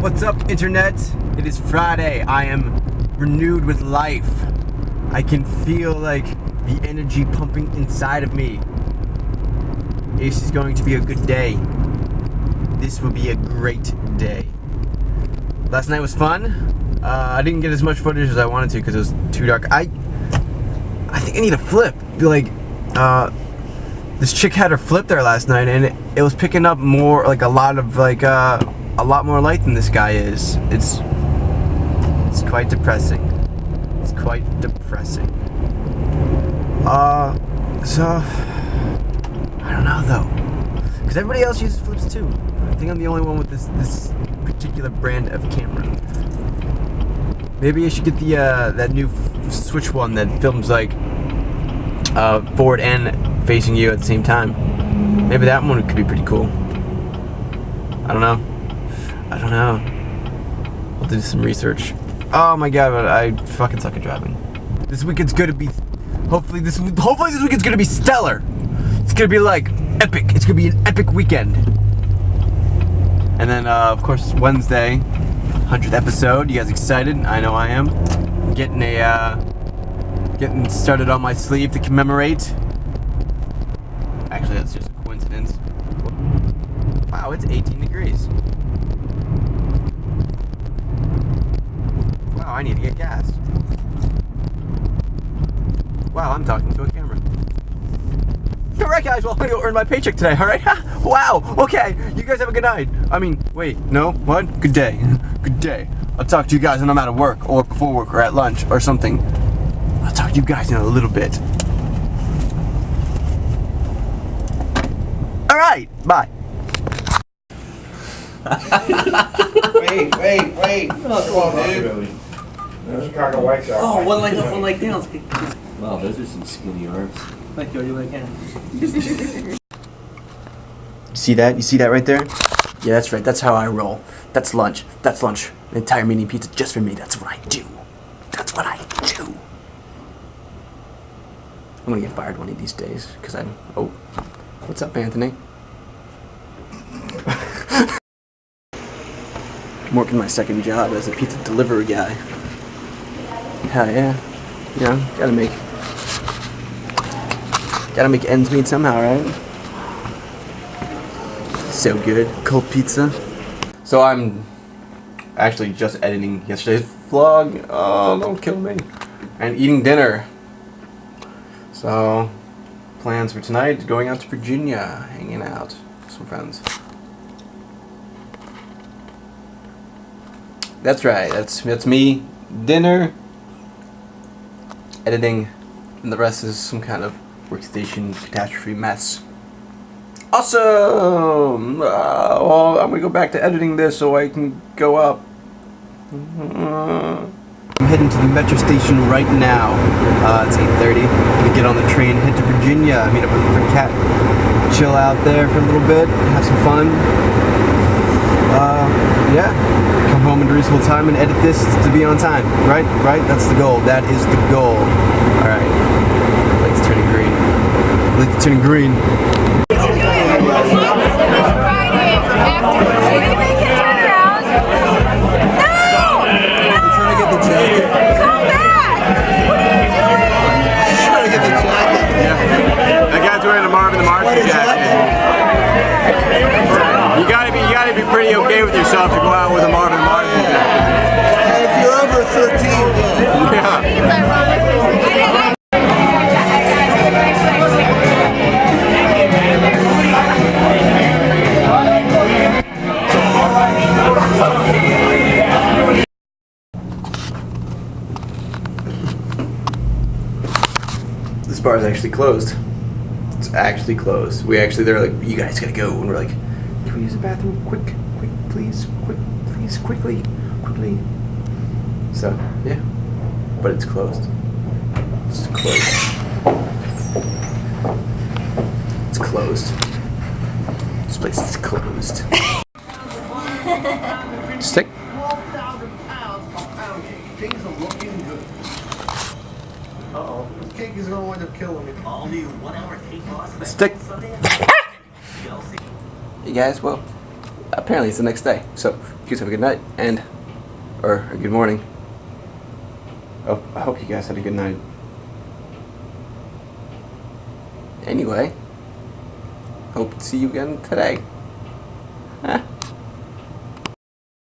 What's up, internet? It is Friday. I am renewed with life. I can feel like the energy pumping inside of me. This is going to be a good day. This will be a great day. Last night was fun. I didn't get as much footage as I wanted to because it was too dark. I think I need a flip. Like, this chick had her flip there last night, and it was picking up more, like a lot more light than this guy is. It's quite depressing. It's quite depressing. So I don't know though, because everybody else uses flips too. I think I'm the only one with this particular brand of camera. Maybe I should get the that new Switch one that films like forward and facing you at the same time. Maybe that one could be pretty cool. I don't know. I'll do some research. Oh my god, but I fucking suck at driving. This weekend's gonna be, hopefully this weekend's gonna be stellar. It's gonna be like epic. It's gonna be an epic weekend. And then of course Wednesday, 100th episode. You guys excited? I know I am. Getting started on my sleeve to commemorate. Actually, that's just a coincidence. Wow, it's 18 degrees. Wow, I need to get gas. Wow, I'm talking to a camera. Alright guys, well I'm gonna go earn my paycheck today, alright? Wow, okay, you guys have a good night. I mean, wait, no, what? Good day. Good day. I'll talk to you guys when I'm out of work, or before work, or at lunch, or something. I'll talk to you guys in a little bit. Alright, bye. Wait. Oh, come on, dude. Chicago White Sox. Oh, one leg down. Wow, those are some skinny arms. Like you can. See that? You see that right there? Yeah, that's right. That's how I roll. That's lunch. That's lunch. An entire mini pizza just for me. That's what I do. That's what I do. I'm gonna get fired one of these days because I'm. Oh, what's up, Anthony? I'm working my second job as a pizza delivery guy. Hell yeah. You know, gotta make ends meet somehow, right? So good. Cold pizza. So I'm actually just editing yesterday's vlog. Oh, don't kill me. And eating dinner. So, plans for tonight, going out to Virginia, hanging out with some friends. That's right, that's me. Dinner, editing, and the rest is some kind of workstation catastrophe mess. Awesome! Well, I'm gonna go back to editing this so I can go up. I'm heading to the metro station right now. It's 8:30. I'm gonna get on the train, head to Virginia, meet up with a friend Kat, chill out there for a little bit, have some fun. Yeah, come home in a reasonable time and edit this to be on time. Right? That's the goal. That is the goal. All right. Lights turning green. Lights turning green. You gotta be pretty okay with yourself to go out with a Marvin Martin jacket. If you're over 13, yeah. This bar is actually closed. It's actually closed. They're like, you guys gotta go, and we're like, can we use the bathroom? Quick, please, quickly. So, yeah. But it's closed. It's closed. This place is closed. Stick. 12,000 pounds of pound cake. Things are looking good. Uh-oh. This cake is going to wind up killing me. All new 1 hour cake boss. Stick. Chelsea. You guys, well, apparently it's the next day. So, you guys have a good night or a good morning. Oh, I hope you guys had a good night. Anyway, hope to see you again today.